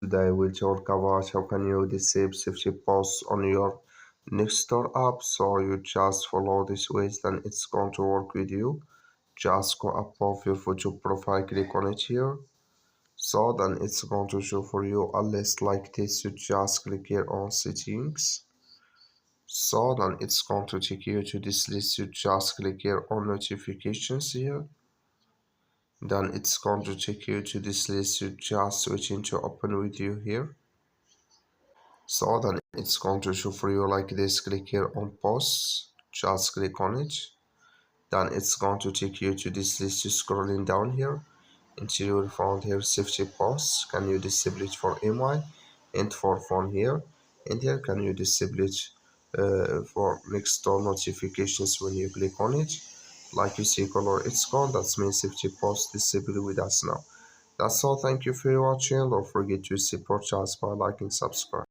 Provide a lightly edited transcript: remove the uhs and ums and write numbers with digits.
Today we'll talk about how can you disable safety posts on your Nextdoor app. So you just follow this ways, then it's going to work with you. Just go above your photo profile, click on it here. So then it's going to show for you a list like this. You just click here on settings. So then it's going to take you to this list. You just click here on notifications here. Then it's going to take you to this list. You just switch into open with you here. So then it's going to show for you like this. Click here on posts, just click on it. Then it's going to take you to this list. You scrolling down here until you will find here safety posts. Can you disable it for email and for phone here, and here can you disable it for Nextdoor notifications. When you click on it, like you see color it's gone, that means safety post disabled with us now. That's all. Thank you for watching. Don't forget to support us by liking, subscribe.